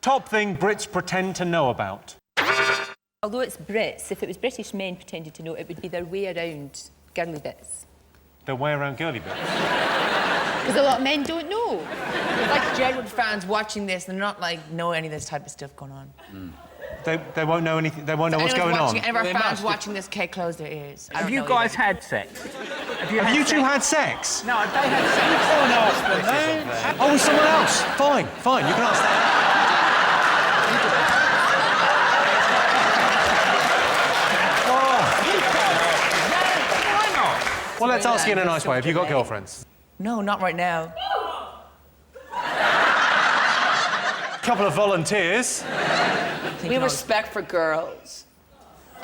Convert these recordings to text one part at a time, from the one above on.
Top thing Brits pretend to know about. Although it's Brits, if it was British men pretending to know, it would be their way around girly bits. Their way around girly bits? Because a lot of men don't know. It's like Jedward fans watching this, they're not, like, know any of this type of stuff going on. They won't know anything, they won't know what's going on. Any of our fans watching this, okay, close their ears. Have you guys had sex? Have you two had sex? No, they had sex. Oh, with someone else? Fine, fine, you can ask that. Well, let's ask you in a nice way. Have you got girlfriends? No, not right now. Couple of volunteers. We have respect for girls. We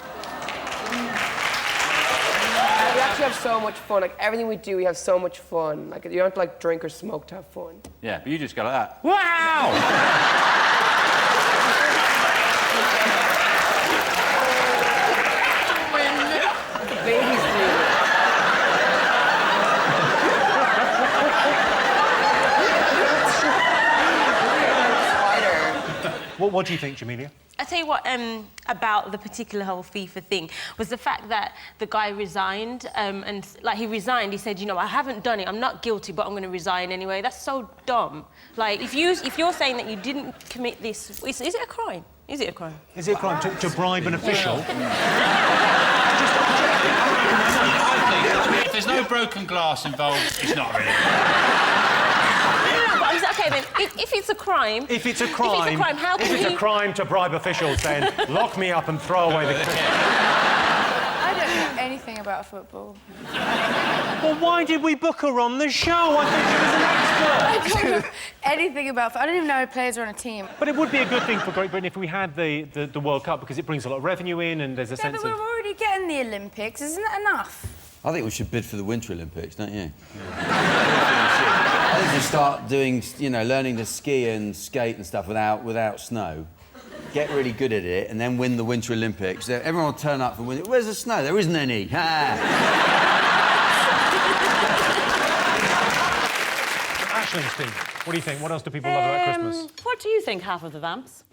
actually have so much fun. Like, everything we do, we have so much fun. Like, you don't have to, like, drink or smoke to have fun. Yeah, but you just go like that. Wow! Babies do. What do you think, Jamelia? I tell you what, about the particular whole FIFA thing was the fact that the guy resigned, and like he resigned, he said, you know, I haven't done it, I'm not guilty, but I'm going to resign anyway. That's so dumb. Like, if you're saying that you didn't commit this, is it a crime? Is it a crime? Is it a crime to bribe an official? If there's no broken glass involved, it's not really. Okay, then, if it's a crime... If it's a crime, how can if it's a crime to bribe officials, then lock me up and throw away the... I don't know anything about football. Well, why did we book her on the show? I thought she was an expert. I don't know anything about football. I don't even know how players are on a team. But it would be a good thing for Great Britain if we had the World Cup, because it brings a lot of revenue in and there's a sense but of... we're already getting the Olympics. Isn't that enough? I think we should bid for the Winter Olympics, don't you? I think we start doing, you know, learning to ski and skate and stuff without snow. Get really good at it, and then win the Winter Olympics. Everyone will turn up and win it. Where's the snow? There isn't any. Ashling's team, what do you think? What else do people love about Christmas? What do you think, half of the vamps?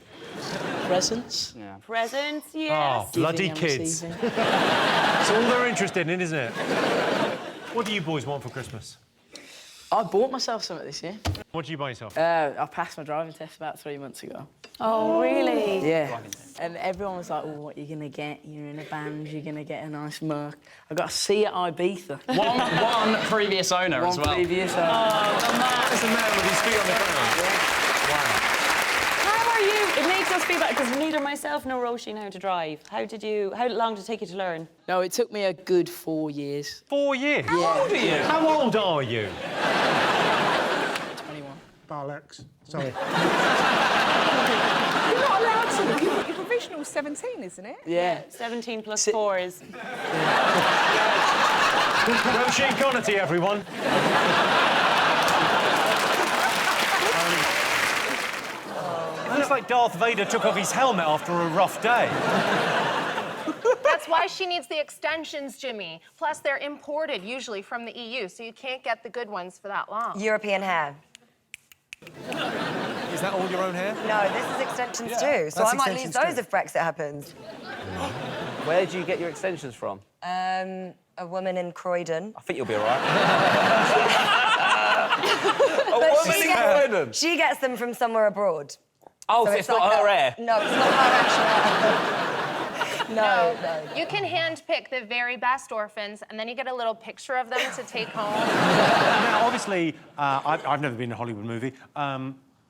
Presents? Yeah. Presents, yes. Oh, bloody kids. It's all they're interested in, isn't it? What do you boys want for Christmas? I bought myself something this year. What did you buy yourself? I passed my driving test about 3 months ago. Oh, really? Yeah. And everyone was like, oh, what are you going to get? You're in a band, you're going to get a nice Merc. I got a C at Ibiza. One previous owner as well. One previous owner. Oh, the man. It's a man with his feet on the ground. Wow. How are you? It makes us feel better, because neither myself nor Roisin know how to drive. How long did it take you to learn? No, it took me a good 4 years. 4 years? How old are you? How old are you? 21. Bollocks. Sorry. You're not allowed to. Your provisional's 17, isn't it? Yeah. 17 plus 4 is... Roisin Connerty, everyone. Looks like Darth Vader took off his helmet after a rough day. That's why she needs the extensions, Jimmy. Plus, they're imported, usually, from the EU, so you can't get the good ones for that long. European hair. Is that all your own hair? No, this is extensions too, so I might lose those if Brexit happens. Where did you get your extensions from? A woman in Croydon. I think you'll be all right. She gets them from somewhere abroad. Oh, so it's not like her hair? No, it's not her actual hair. No. You can handpick the very best orphans, and then you get a little picture of them to take home. Now, obviously, I've never been in a Hollywood movie.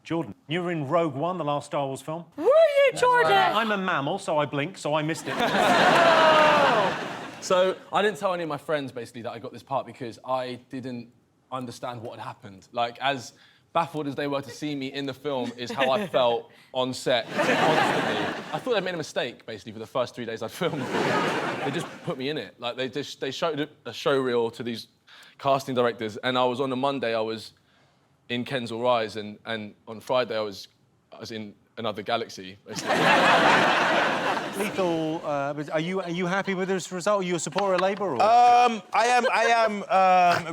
Jordan, you were in Rogue One, the last Star Wars film. Were you, Jordan? I'm a mammal, so I blink, so I missed it. So I didn't tell any of my friends, basically, that I got this part because I didn't understand what had happened. Like, as baffled as they were to see me in the film is how I felt on set constantly. I thought they'd made a mistake, basically, for the first 3 days I'd filmed. They just put me in it. Like, they showed a show reel to these casting directors, and I was on a Monday, I was in Kensal Rise, and on Friday I as in another galaxy, basically. Lethal, are you happy with this result? Are you a supporter of Labour? Or? I am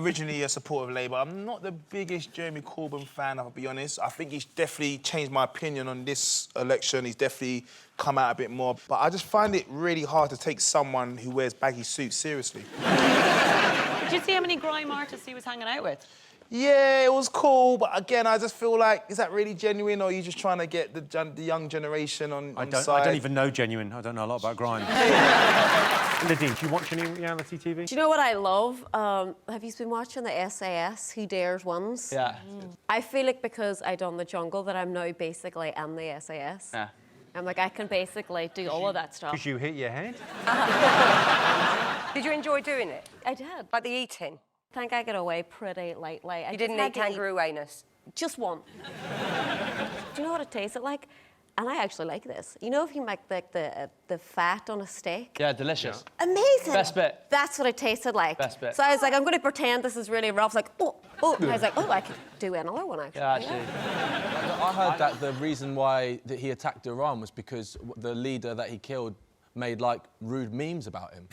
originally a supporter of Labour. I'm not the biggest Jeremy Corbyn fan, I'll be honest. I think he's definitely changed my opinion on this election. He's definitely come out a bit more. But I just find it really hard to take someone who wears baggy suits seriously. Did you see how many grime artists he was hanging out with? Yeah, it was cool, but again, I just feel like, is that really genuine, or are you just trying to get the young generation on side? I don't even know genuine. I don't know a lot about grime. Nadine, do you watch any reality TV? Do you know what I love? Have you been watching the SAS Who Dares ones? Yeah. I feel like because I done the jungle that I'm now basically in the SAS. Yeah. I'm like, I can basically do all of that stuff. Because you hit your head? Did you enjoy doing it? I did. Like the eating? I think I got away pretty lightly. You didn't eat kangaroo anus? Just one. Do you know what it tasted like? And I actually like this. You know if you make like the fat on a steak? Yeah, delicious. Amazing. Best bit. That's what it tasted like. Best bit. So I was like, I'm going to pretend this is really rough. Like, oh. And I was like, oh, I could do another one, actually. Yeah, actually. I heard that the reason why that he attacked Iran was because the leader that he killed made, like, rude memes about him.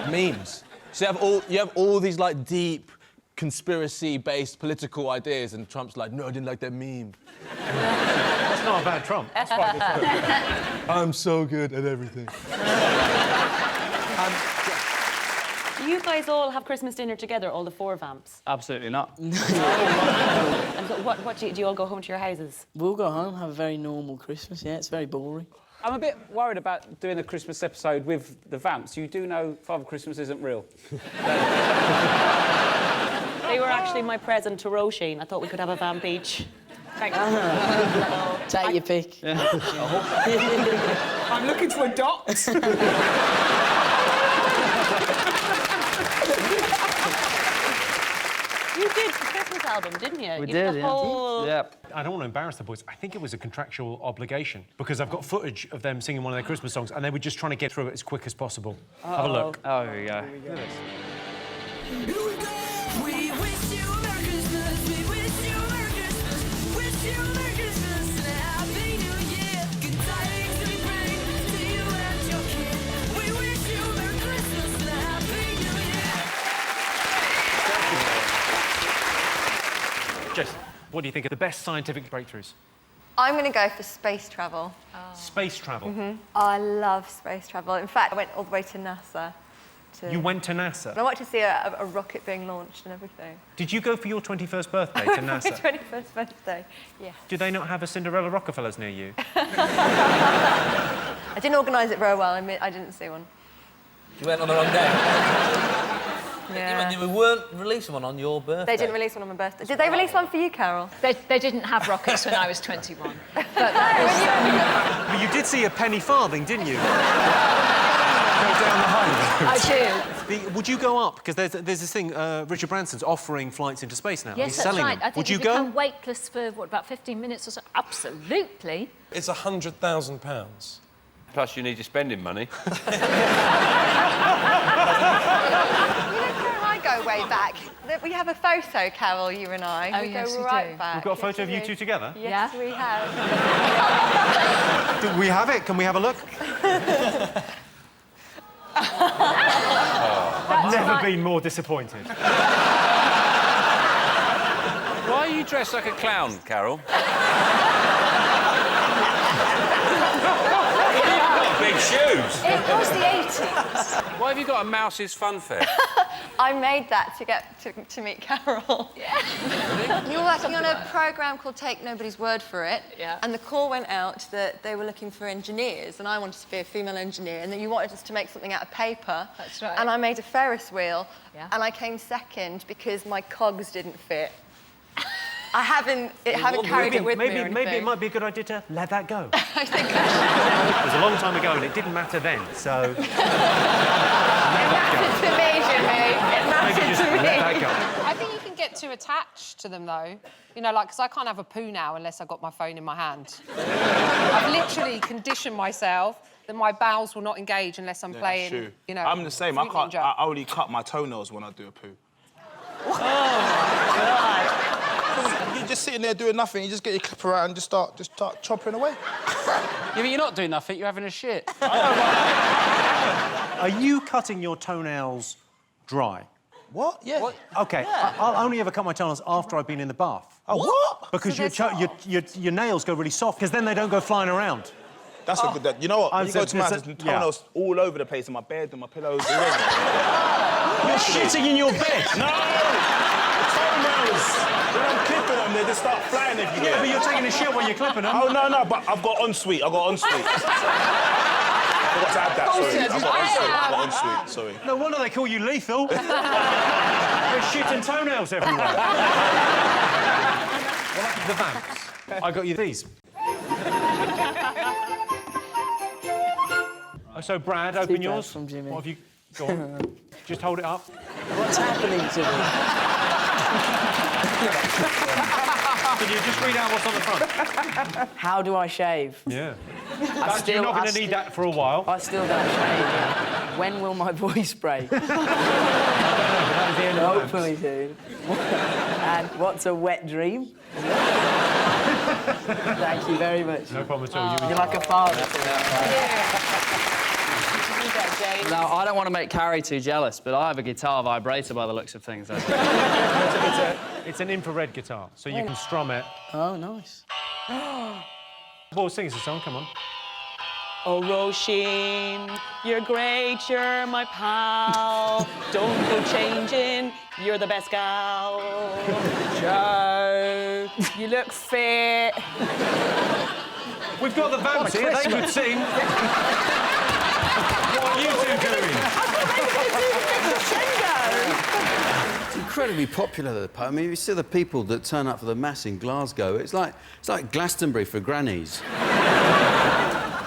Memes. So you have all these, like, deep, conspiracy-based political ideas, and Trump's like, no, I didn't like that meme. That's not about Trump. That's right. I'm so good at everything. Do you guys all have Christmas dinner together, all the 4 vamps? Absolutely not. And so what do you all go home to your houses? We'll go home, have a very normal Christmas, yeah, it's very boring. I'm a bit worried about doing a Christmas episode with the vamps. You do know Father Christmas isn't real. They were actually my present to Roisin. I thought we could have a vamp each. Thanks. Take your pick. Yeah. I'm looking to adopt. You did the Christmas album, didn't you? We You did, the yeah. whole... Yep. I don't want to embarrass the boys. I think it was a contractual obligation because I've got footage of them singing one of their Christmas songs and they were just trying to get through it as quick as possible. Have a look. Oh, here we go. Look at this. We wish you a Merry Christmas. We wish you a Merry Christmas. Wish you a Merry Christmas and a Happy New Year. Good tidings we bring to you and your kid. We wish you a Merry Christmas and a Happy New Year. Jess, what do you think are the best scientific breakthroughs? I'm going to go for space travel. Space travel? Oh, I love space travel. In fact, I went all the way to NASA. You went to NASA? I wanted to see a rocket being launched and everything. Did you go for your 21st birthday to NASA? My 21st birthday, yes. Do they not have a Cinderella Rockefellers near you? I didn't organise it very well. I didn't see one. You went on the wrong day. Yeah. We weren't releasing one on your birthday. They didn't release one on my birthday. Did they release one for you, Carol? They didn't have rockets when I was 21. But you did see a penny farthing, didn't you? Go down the highway. I do. Would you go up? Because there's this thing, Richard Branson's offering flights into space now. Yes, He's that's selling right. them. I think Would you you go? become weightless for, what, about 15 minutes or so? Absolutely. It's £100,000. Plus, you need your spending money. I go way back. We have a photo, Carol, you and I. Oh, we yes, go we right do. back. We've got a photo of you two together? Yes, we have. Do we have it? Can we have a look? I've never been more disappointed. Why are you dressed like a clown, Carol? Big shoes. It was the 80s. Why have you got a Mouse's Fun Fair? I made that to get to meet Carol. Yeah. You were working on a programme called Take Nobody's Word for It. Yeah. And the call went out that they were looking for engineers, and I wanted to be a female engineer, and that you wanted us to make something out of paper. That's right. And I made a Ferris wheel, Yeah. and I came second because my cogs didn't fit. I haven't carried it with me or anything. Maybe it might be a good idea to let that go. I think I should. It was a long time ago and it didn't matter then, so... It mattered to me, Jimmy. It mattered just to me. let that go. I think you can get too attached to them, though. You know, like, because I can't have a poo now unless I've got my phone in my hand. I've literally conditioned myself that my bowels will not engage unless I'm playing, True. you know... I'm the same. Fruit Ninja. I only cut my toenails when I do a poo. just sitting there doing nothing. You just get your clipper out and just start chopping away. Yeah, but you're not doing nothing. You're having a shit. Are you cutting your toenails dry? What? Yeah. What? OK, I'll only ever cut my toenails after I've been in the bath. Oh, what? Because So your nails go really soft, because then they don't go flying around. That's a good... You know what? When you go to my house, there's toenails all over the place, in my bed, and my pillows, all over. You're shitting in your bed? No! The toenails! When I'm clipping them, they just start flying everywhere. Yeah, but you're taking a shit while you're clipping them. Oh, no, but I've got ensuite. I forgot to add that, sorry. I've got ensuite, sorry. No wonder they call you lethal. There's shit and toenails everywhere. The vamps. I got you these. So, Brad, open yours. From Jimmy. What have you... Go on. Just hold it up. What's happening to me? Can you just read out what's on the front? How do I shave? Yeah. You're not going to need that for a while. I still don't shave. Yeah. When will my voice break? Hopefully soon. And what's a wet dream? Thank you very much. No problem at all. You're like a father. No, I don't want to make Carrie too jealous, but I have a guitar vibrator by the looks of things. It's an infrared guitar, so you can strum it. Oh, nice. Well, sing us a song, come on. Oh, Roisin, you're great, you're my pal. Don't go changing, you're the best gal. Joe, you look fit. We've got the vamps here, they could sing. What are you two doing? It's incredibly popular, the poem. I mean, you see the people that turn up for the mass in Glasgow. It's like Glastonbury for grannies.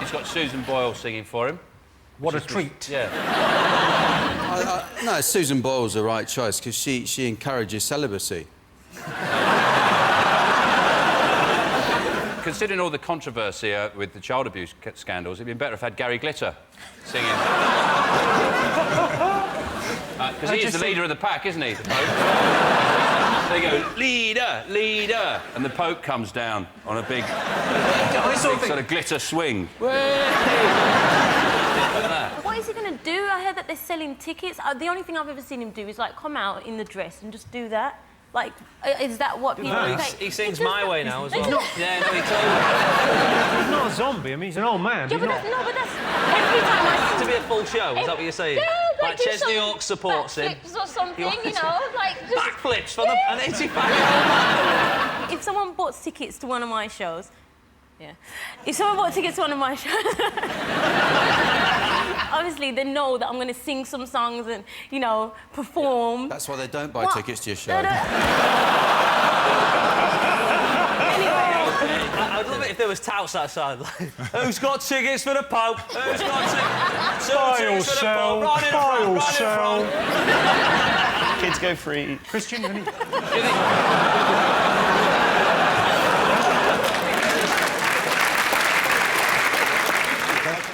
He's got Susan Boyle singing for him. What a treat. Yeah. No, Susan Boyle's the right choice, because she encourages celibacy. Considering all the controversy with the child abuse scandals, it'd been better if I had Gary Glitter singing. Because he is the leader of the pack, isn't he, the Pope? They go, leader, leader, and the Pope comes down on a big sort of glitter swing. What is he going to do? I heard that they're selling tickets. The only thing I've ever seen him do is, like, come out in the dress and just do that. Like, is that what people think? He sings My Way now as well. Yeah, no, he totally... He's not a zombie, I mean, he's an old man. Yeah, but that's, no, but that's... Every time I see... To be a full show, is that what you're saying? Yeah, like Chesney Hawkes supports him. Backflips or something, you know, like... Just... Backflips from an 85-year-old. If someone bought tickets to one of my shows... Yeah. If someone bought tickets to one of my shows... obviously, they know that I'm going to sing some songs and, you know, perform. That's why they don't buy tickets to your show. I'd love it if there was touts outside. Like, who's got tickets for the Pope? Who's got tickets for the Pope? Right in front. Kids go free. Christian, any...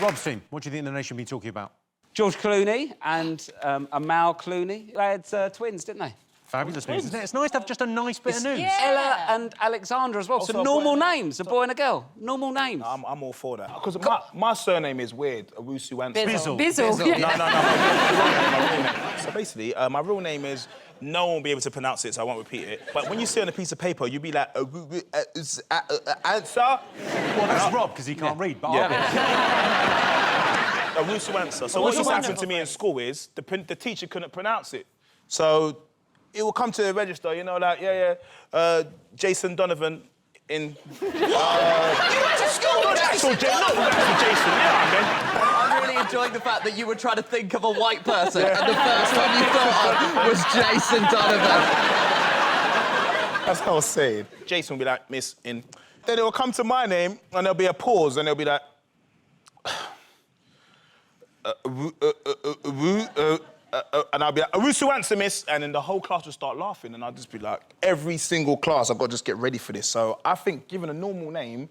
Rob's team, what do you think the nation be talking about? George Clooney and Amal Clooney. They had twins, didn't they? Fabulous news, isn't it? It's nice to have just a nice bit of news. Yeah. Ella and Alexandra as well. Also, so normal names, a boy and a girl. Normal names. I'm all for that. Because my surname is weird, Owusu Ansah. Bizzle. No. My real name. So basically, my real name is... No one will be able to pronounce it, so I won't repeat it. But when you see it on a piece of paper, you'll be like... Answer? Well, that's Rob, because he can't read, but Owusu Ansah. So what used to happen to me in school is the teacher couldn't pronounce it. So it will come to the register, you know, like, Jason Donovan in... You went to school with Jason Donovan? Jason, I'm really enjoying the fact that you were trying to think of a white person, and the first one you thought of was Jason Donovan. That's how I was saying. Jason will be like, Miss, in... Then it will come to my name, and there'll be a pause, and they'll be like... and I'll be like, Owusu Ansah, miss, and then the whole class will start laughing, and I'll just be like, every single class, I've got to just get ready for this. So I think giving a normal name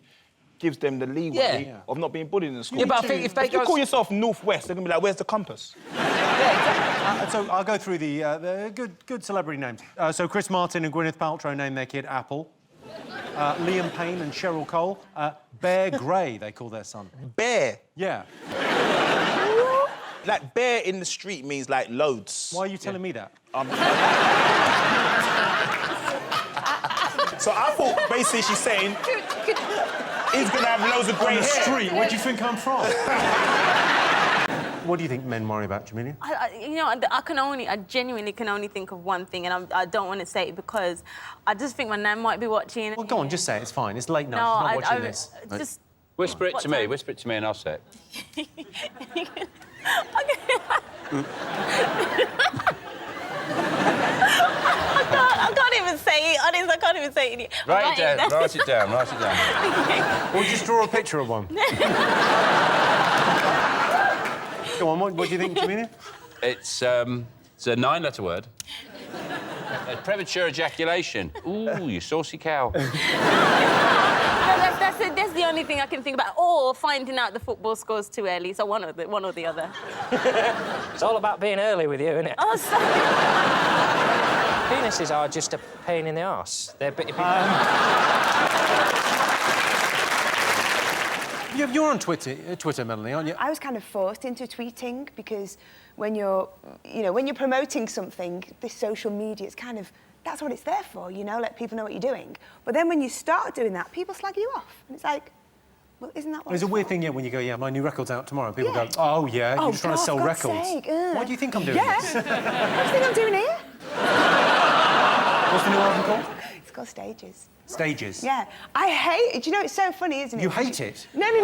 gives them the leeway of not being bullied in school. Yeah, but I think if they you call yourself Northwest, they're going to be like, where's the compass? So I'll go through the good celebrity names. So Chris Martin and Gwyneth Paltrow named their kid Apple. Liam Payne and Cheryl Cole. Bear Grey, they call their son. Bear? Yeah. Like, bear in the street means, like, loads. Why are you telling me that? So I thought, basically, she's saying he's going to have loads of grey hair. On the street, where do you think I'm from? What do you think men worry about, Jamelia? I genuinely can only think of one thing, and I don't want to say it because I just think my nan might be watching. Well, go on, just say it. It's fine. It's late night. No, She's not watching this. Just... Whisper it What to me. time? Whisper it to me and I'll say it. I can't even say it. Honestly, I can't even say it. Write it down. Write it down. Write it down. Or just draw a picture of one. Go on, what do you think, Jamelia? It's a 9-letter word. Premature ejaculation. Ooh, you saucy cow. That's the only thing I can think about. Or finding out the football scores too early. So one or the other. It's all about being early with you, isn't it? Oh, sorry. Penises are just a pain in the arse. They're You're on Twitter, Melanie, aren't you? I was kind of forced into tweeting because when you're promoting something, this social media, it's kind of, that's what it's there for, let people know what you're doing. But then when you start doing that, people slag you off. And it's like, well, isn't that what There's a weird thing, when you go, my new record's out tomorrow, and people go, oh, yeah, you're just trying to sell God's records. sake, What do you think I'm doing Yeah. this? What do you think I'm doing here? What's the new album called? It's called Stages. Stages? Yeah. I hate it. Do you know, it's so funny, isn't it? You hate it? No. What's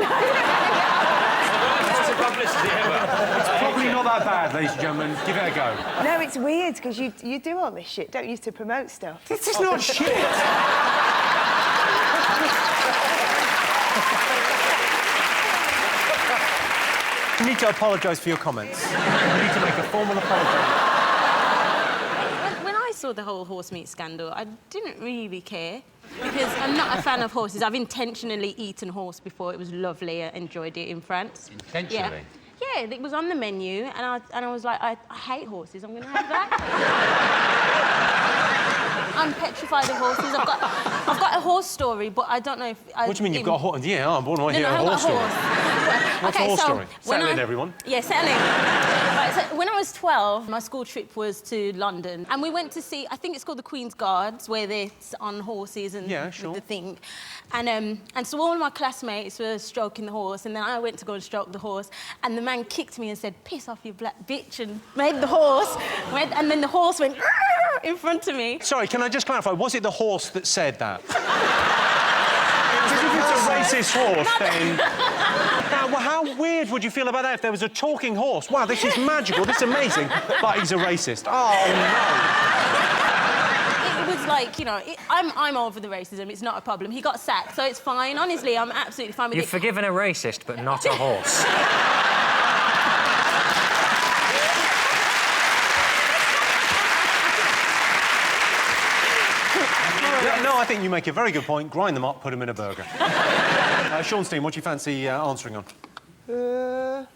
the publicity ever? It's probably not that bad, ladies and gentlemen. Give it a go. No, it's weird, because you do all this shit, don't you, to promote stuff? This is not shit! You need to apologise for your comments. You need to make a formal apology. When I saw the whole horse meat scandal, I didn't really care. Because I'm not a fan of horses. I've intentionally eaten horse before. It was lovely. I enjoyed it in France. Intentionally? Yeah, it was on the menu, and I was like, I hate horses. I'm going to have that. I'm petrified of horses. I've got a horse story, but I don't know if... What do you mean you've got a horse? Yeah, I want to hear a horse story. What's a horse story? Settle in, everyone. Yeah, settle in. Right, so when I was 12, my school trip was to London, and we went to see, I think it's called the Queen's Guards, where they're on horses and with the thing. And so all of my classmates were stroking the horse, and then I went to go and stroke the horse, and the man kicked me and said, "Piss off, you black bitch," and made the horse, and then the horse went in front of me. Sorry, can I just clarify? Was it the horse that said that? Because if it's a racist horse, then... Well, how weird would you feel about that if there was a talking horse? Wow, this is magical, this is amazing. But he's a racist. Oh, no. It was like, I'm over the racism, it's not a problem. He got sacked, so it's fine. Honestly, I'm absolutely fine with it. You've forgiven a racist, but not a horse. No, I think you make a very good point. Grind them up, put them in a burger. Sean Steen, what do you fancy answering on?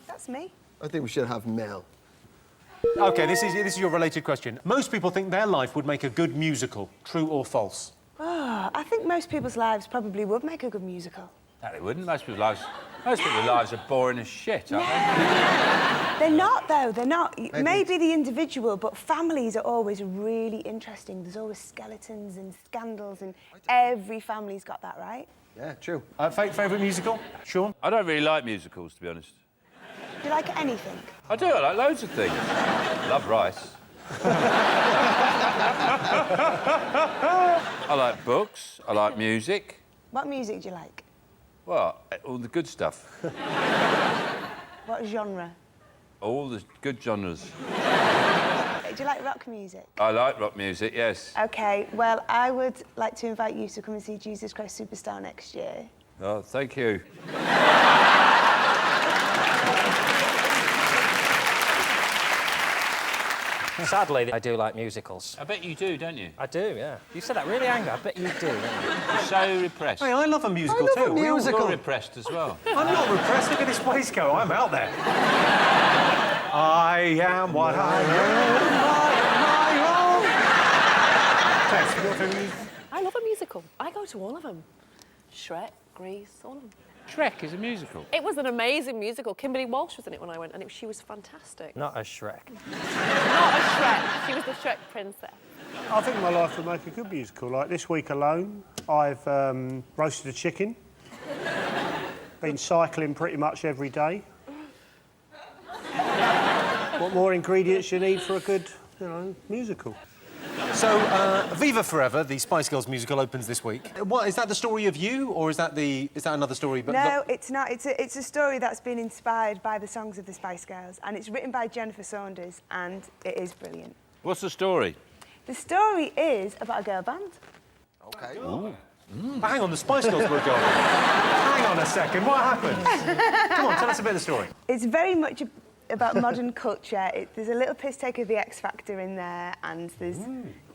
That's me. I think we should have Mel. OK, this is your related question. Most people think their life would make a good musical. True or false? Oh, I think most people's lives probably would make a good musical. No, they wouldn't. Most people's lives are boring as shit, aren't they? They're not, though. They're not. Maybe the individual, but families are always really interesting. There's always skeletons and scandals, and every family's got that, right? Yeah, true. Favourite musical? Sean? I don't really like musicals, to be honest. Do you like anything? I do. I like loads of things. I love rice. I like books. I like music. What music do you like? Well, all the good stuff. What genre? All the good genres. Do you like rock music? I like rock music, yes. OK, well, I would like to invite you to come and see Jesus Christ Superstar next year. Oh, thank you. Sadly, I do like musicals. I bet you do, don't you? I do, yeah. You said that really angry. I bet you do, don't you? You're so repressed. Hey, I love a musical I love too. a musical. You're repressed as well. I'm not repressed. Look at this waistcoat. I'm out there. I am what I am. Tess, your favourite musical? I love a musical. I go to all of them. Shrek, Grease, all of them. Shrek is a musical. It was an amazing musical. Kimberly Walsh was in it when I went, and she was fantastic. Not a Shrek. Not a Shrek. She was the Shrek princess. I think my life would make a good musical. Like this week alone, I've roasted a chicken. Been cycling pretty much every day. What more ingredients you need for a good, musical? So, Viva Forever, the Spice Girls musical, opens this week. What is that? The story of you, or is that another story? But no, it's not. It's a story that's been inspired by the songs of the Spice Girls, and it's written by Jennifer Saunders, and it is brilliant. What's the story? The story is about a girl band. Okay. Ooh. But hang on, the Spice Girls were a girl band. Hang on a second, what happened? Come on, tell us a bit of the story. It's very much about modern culture. There's a little piss take of the X Factor in there, and there's...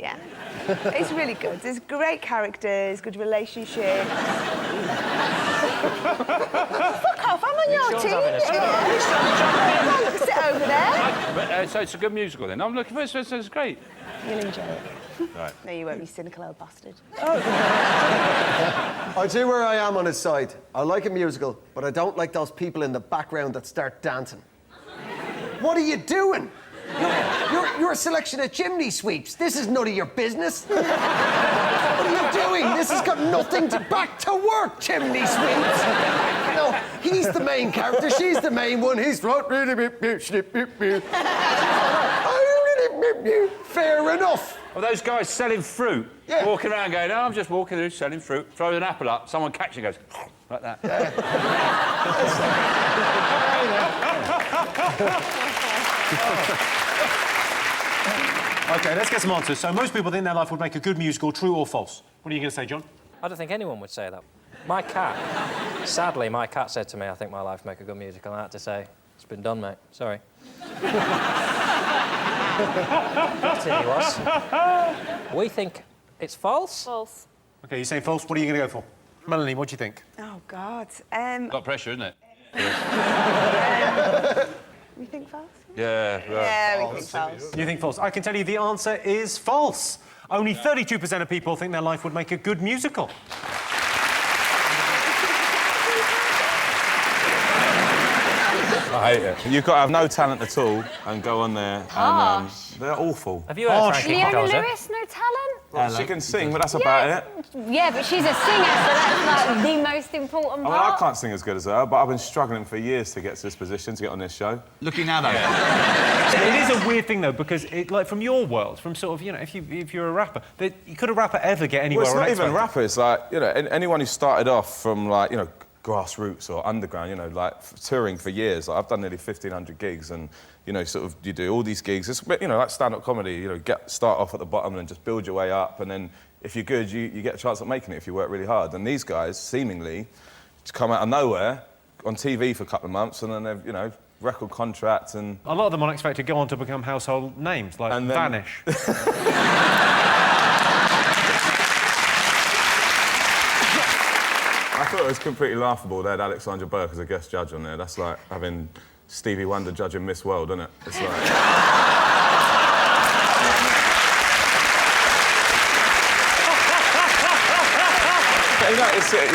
Yeah. It's really good. There's great characters, good relationships. Fuck off, I'm on your team. Sit over there. So it's a good musical then. I'm looking for it, so it's great. You'll enjoy it. Right. No, you won't, you cynical old bastard. I do where I am on his side. I like a musical, but I don't like those people in the background that start dancing. What are you doing? You're a selection of chimney sweeps. This is none of your business. What are you doing? This has got nothing to... Back to work, chimney sweeps. No, he's the main character, she's the main one. He's... Fair enough. Well, those guys selling fruit, walking around going, oh, I'm just walking through selling fruit, throws an apple up, someone catches it and goes, like that. OK, let's get some answers. So most people think their life would make a good musical, true or false? What are you going to say, John? I don't think anyone would say that. My cat, sadly, my cat said to me, I think my life would make a good musical, and I had to say, it's been done, mate. Sorry. He was. We think it's false. False. OK, you're saying false. What are you going to go for? Melanie, what do you think? Oh, God. Got pressure, isn't it? We think false? Yeah, right. Yeah, we think false. You think false? I can tell you the answer is false. Only 32% of people think their life would make a good musical. I hate it. You've got to have no talent at all and go on there and they're awful. Have you heard Frankie Leona Knuckles, Lewis, no talent? Well, she can sing, but that's about it. Yeah, but she's a singer, so that's like the most important I mean, part. I can't sing as good as her, but I've been struggling for years to get to this position, to get on this show. Looking now, though. It is a weird thing, though, because, like, from your world, from sort of, if you're a rapper, could a rapper ever get anywhere? Well, it's not even rappers. Like, anyone who started off from, like, grassroots or underground, like touring for years. Like, I've done nearly 1,500 gigs and, sort of you do all these gigs. It's, like stand-up comedy, start off at the bottom and just build your way up. And then if you're good, you get a chance at making it if you work really hard. And these guys, seemingly, just come out of nowhere on TV for a couple of months and then they've, record contracts and... A lot of them on X Factor go on to become household names, like Vanish. I thought it was completely laughable. They had Alexandra Burke as a guest judge on there. That's like having Stevie Wonder judging Miss World, isn't it? It's like...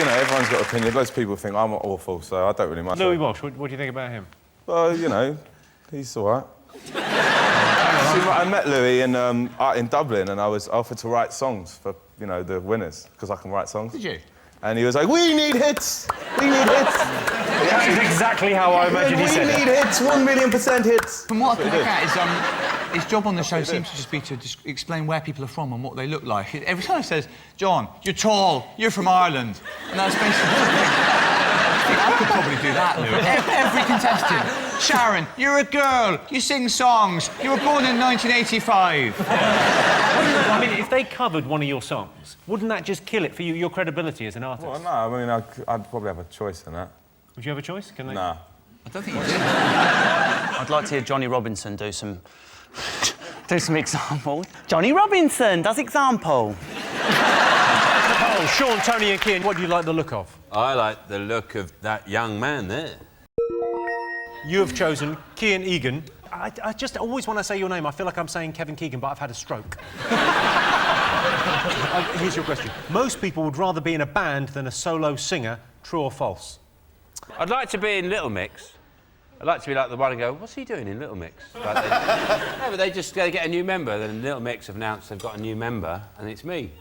everyone's got opinions. Loads of people think I'm awful, so I don't really mind. Louis Walsh, what do you think about him? Well, he's all right. I met Louis in Dublin, and I was offered to write songs for, the winners, because I can write songs. Did you? And he was like, we need hits! We need hits! That is exactly how I imagine he said it. We need hits, 1,000,000% hits. From what I can look at, his job on the show seems to just be to explain where people are from and what they look like. Every time he says, John, you're tall, you're from Ireland. And that's basically... I could probably do that, Lou. Every contestant. Sharon, you're a girl, you sing songs, you were born in 1985. I mean, if they covered one of your songs, wouldn't that just kill it for you, your credibility as an artist? Well, no, I mean, I'd probably have a choice in that. Would you have a choice? Can they? Nah. I don't think you do. I'd like to hear Johnny Robinson do some examples. Johnny Robinson does example. Oh, Sean, Tony and Cian, what do you like the look of? I like the look of that young man there. You have chosen Cian Egan. I just always, when I say your name, I feel like I'm saying Kevin Keegan, but I've had a stroke. Here's your question. Most people would rather be in a band than a solo singer. True or false? I'd like to be in Little Mix. I'd like to be like the one and go, what's he doing in Little Mix? But no, but they get a new member. Then Little Mix have announced they've got a new member, and it's me.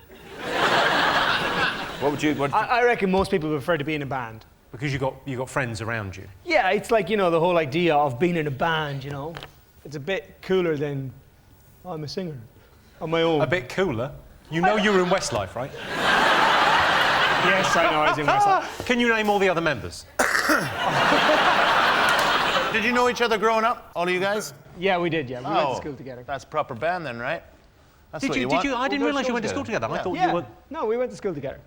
What would you... I reckon most people prefer to be in a band. Because you got friends around you. Yeah, it's like, you know, the whole idea of being in a band, you know. It's a bit cooler than I'm a singer on my own. A bit cooler? You know you were in Westlife, right? Yes, I know I was in Westlife. Can you name all the other members? Did you know each other growing up, all of you guys? Yeah, we did, yeah. We went to school together. That's proper band then, right? That's Did what you? want. I didn't realise you went to school together. I thought you were... No, we went to school together.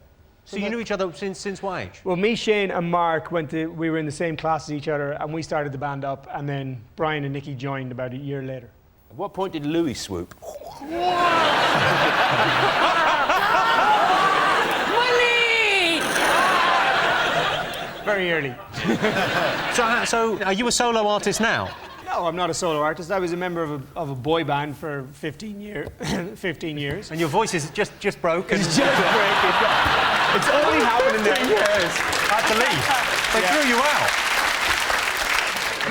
So you knew each other since what age? Well, me, Shane and Mark we were in the same class as each other and we started the band up and then Brian and Nicky joined about a year later. At what point did Louis swoop? Very early. So are you a solo artist now? No, I'm not a solo artist. I was a member of a boy band for 15 years. And your voice is just broken. It's just breaking. It's only happened in 10 years. I had to leave. They threw you out.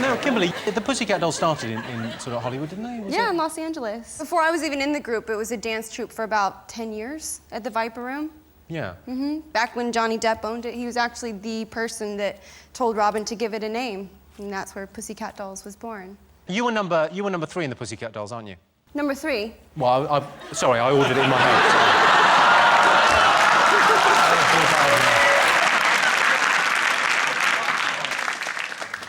No, Kimberly, the Pussycat Dolls started in sort of Hollywood, didn't they? In Los Angeles. Before I was even in the group, it was a dance troupe for about 10 years at the Viper Room. Yeah. Back when Johnny Depp owned it, he was actually the person that told Robin to give it a name. And that's where Pussycat Dolls was born. You were number 3 in the Pussycat Dolls, aren't you? Number 3. Well, sorry, I ordered it in my head.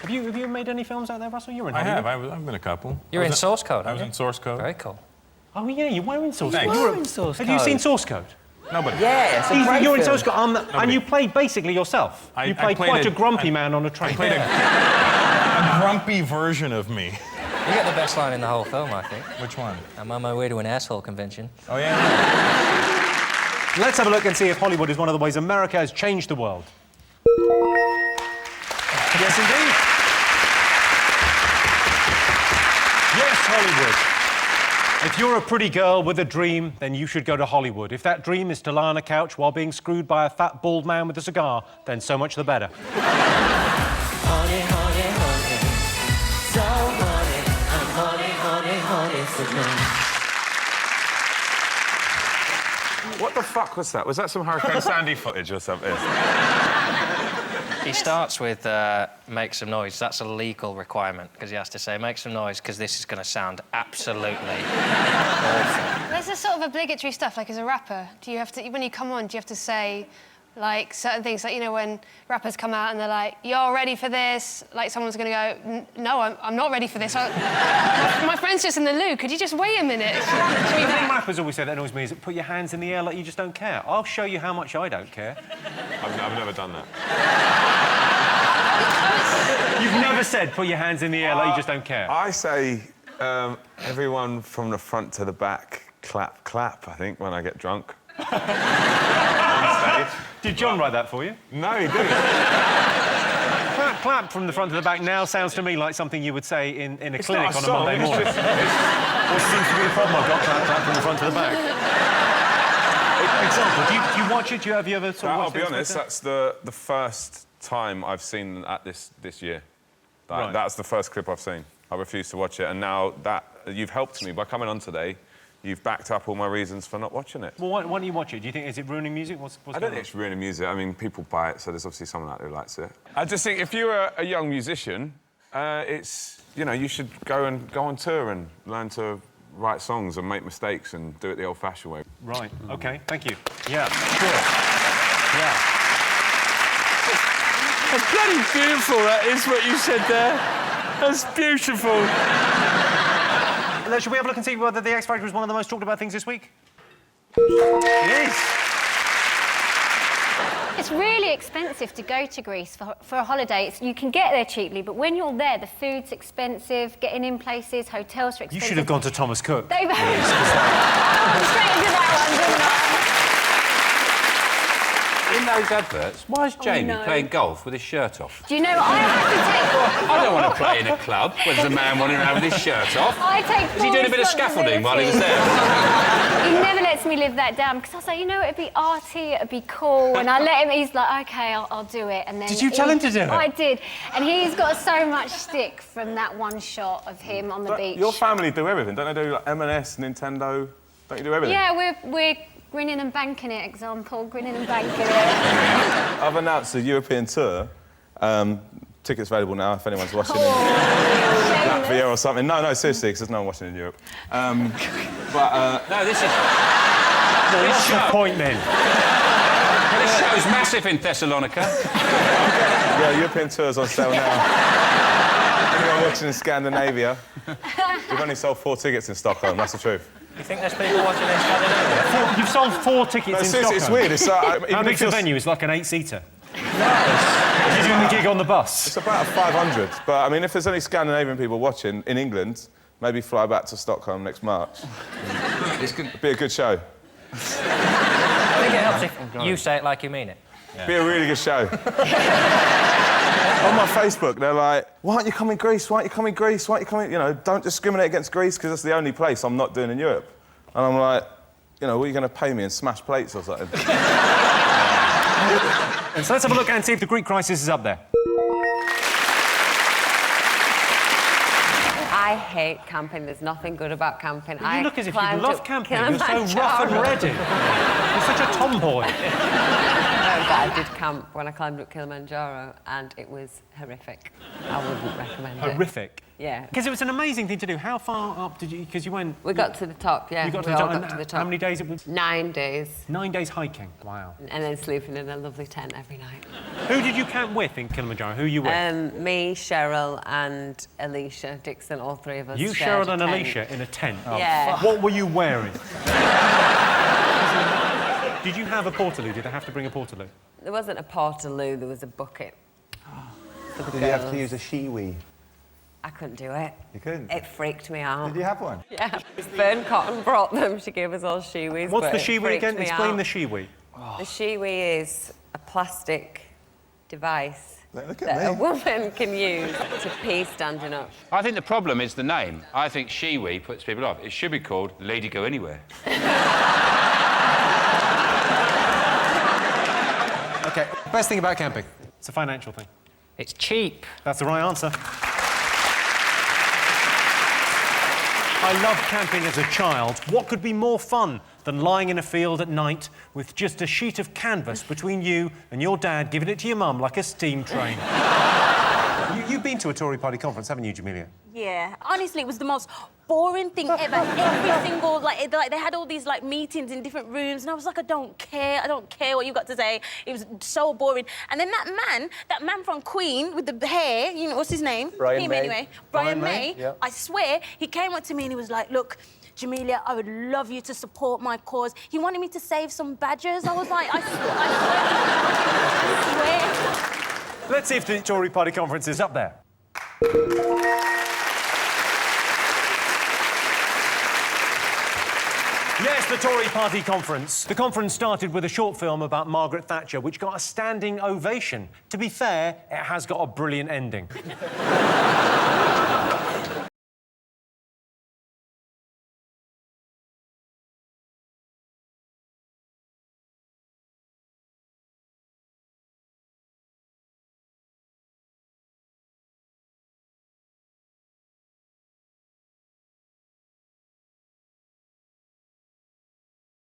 Have you made any films out there, Russell? You're in Hollywood. I have. I've been a couple. You're in Source Code, I was in Source Code. Very cool. Oh, yeah, you were in Source Code. Thanks. You were in Source Code. Have you seen Source Code? Nobody. Yeah, it's a great You're in Source Code, and you played basically yourself. You played quite a grumpy man on a train. I played a grumpy version of me. You got the best line in the whole film, I think. Which one? I'm on my way to an asshole convention. Oh, yeah? Let's have a look and see if Hollywood is one of the ways America has changed the world. Yes, indeed. Yes, Hollywood. If you're a pretty girl with a dream, then you should go to Hollywood. If that dream is to lie on a couch while being screwed by a fat, bald man with a cigar, then so much the better. Honey, honey, honey. So honey, I'm honey, honey, honey for What the fuck was that? Was that some Hurricane Sandy footage or something? He starts with make some noise. That's a legal requirement because he has to say make some noise because this is going to sound absolutely awful. There's this sort of obligatory stuff, like as a rapper, do you have to, when you come on, do you have to say, like, certain things, like, you know, when rappers come out and they're like, you're ready for this, like, someone's gonna go, no, I'm not ready for this. My friend's just in the loo, could you just wait a minute? The thing rappers always say that annoys me is put your hands in the air like you just don't care. I'll show you how much I don't care. I've never done that. You've never said put your hands in the air like you just don't care. I say everyone from the front to the back, clap, clap, I think, when I get drunk. On stage. Did John write that for you? No, he didn't. Clap, clap from the front to the back now sounds to me like something you would say in a It's clinic not a on a song, Monday it's morning. What seems to be the problem I've got, clap, clap from the front to the back. Example, do you watch it? Have you ever sort of I'll watched be it? honest, that's the first time I've seen that this year. Right. That's the first clip I've seen. I refuse to watch it, and now that you've helped me by coming on today, you've backed up all my reasons for not watching it. Well, why don't you watch it? Do you think, is it ruining music? What's I don't think it's ruining music. I mean, people buy it, so there's obviously someone out there who likes it. I just think if you're a young musician, it's, you know, you should go on tour and learn to write songs and make mistakes and do it the old-fashioned way. Right, OK, thank you. Yeah, sure. Yeah. That's bloody beautiful, that is what you said there. That's beautiful. Should we have a look and see whether the X Factor is one of the most talked about things this week? It is. It's really expensive to go to Greece for a holiday. You can get there cheaply, but when you're there, the food's expensive, getting in places, hotels are expensive. You should have gone to Thomas Cook. Straight into that one, didn't I? In those adverts? Why is Jamie no. playing golf with his shirt off? Do you know what I have to take? I don't want to play in a club where there's a man running around with his shirt off. I take Is he doing a bit of scaffolding while he was there? He never lets me live that down because I was like, you know, it'd be arty, it'd be cool, and I let him. He's like, okay, I'll do it. And then did you tell him to do it? I did, and he's got so much stick from that one shot of him on the beach. Your family do everything, don't they? Do like M&S, Nintendo? Don't you do everything? Yeah, we're grinning and banking it. Example, grinning and banking it. I've announced a European tour. Tickets available now if anyone's watching in Latvia or something. No, seriously, because there's no one watching in Europe. No, this is... What's the point, then? This show's massive in Thessalonica. Yeah, European tour's on sale now. Anyone watching in Scandinavia? We've only sold 4 tickets in Stockholm, that's the truth. You think there's people watching in Scandinavia? You've sold 4 tickets in Stockholm? It's weird. It's, how big's the venue? It's like an 8-seater. You're doing the gig on the bus? It's about 500, but I mean, if there's any Scandinavian people watching in England, maybe fly back to Stockholm next March. It'd be a good show. I think it helps if you say it like you mean it. Yeah. Be a really good show. On my Facebook, they're like, why aren't you coming Greece? Why aren't you coming Greece? Why aren't you coming... You know, don't discriminate against Greece because that's the only place I'm not doing in Europe. And I'm like, you know, what are you going to pay me in smash plates or something? And so let's have a look and see if the Greek crisis is up there. I hate camping. There's nothing good about camping. You look as if you love camping. You're so rough and ready. You're such a tomboy. No, but I did camp when I climbed up Kilimanjaro, and it was horrific. I wouldn't recommend it. Horrific? Yeah. Because it was an amazing thing to do. How far up did you... Because you went... We got to the top, yeah. You got to we the top. all got to the top. How many days it was? 9 days. 9 days hiking. Wow. And then sleeping in a lovely tent every night. Who did you camp with in Kilimanjaro? Who are you with? Me, Cheryl, and Alicia Dixon, all 3 of us. You, shared Cheryl, and a tent. Alicia in a tent? Oh, Yeah. What were you wearing? Did you have a portaloo? Did I have to bring a portaloo? There wasn't a portaloo, there was a bucket. For the Did you have to girls. use a shiwi? I couldn't do it. You couldn't? It freaked me out. Did you have one? Yeah. Fern Cotton brought them. She gave us all shiwis. What's but the it shiwi freaked again? me Explain out. the shiwi. The shiwi is a plastic device Look at that a me. woman can use to pee standing up. I think the problem is the name. I think Shiwi puts people off. It should be called Lady Go Anywhere. OK, best thing about camping? It's a financial thing. It's cheap. That's the right answer. I loved camping as a child. What could be more fun than lying in a field at night with just a sheet of canvas between you and your dad giving it to your mum like a steam train? You've been to a Tory party conference, haven't you, Jamelia? Yeah, honestly, it was the most boring thing ever. Every single, they had all these, meetings in different rooms, and I was like, I don't care what you got to say. It was so boring. And then that man from Queen with the hair, you know, what's his name? Brian Him May. anyway. Brian Brian May. May, yeah. I swear, he came up to me and he was like, look, Jamelia, I would love you to support my cause. He wanted me to save some badgers. I was like, I swear. Let's see if the Tory party conference is up there. Yes, the Tory party conference. The conference started with a short film about Margaret Thatcher, which got a standing ovation. To be fair, it has got a brilliant ending.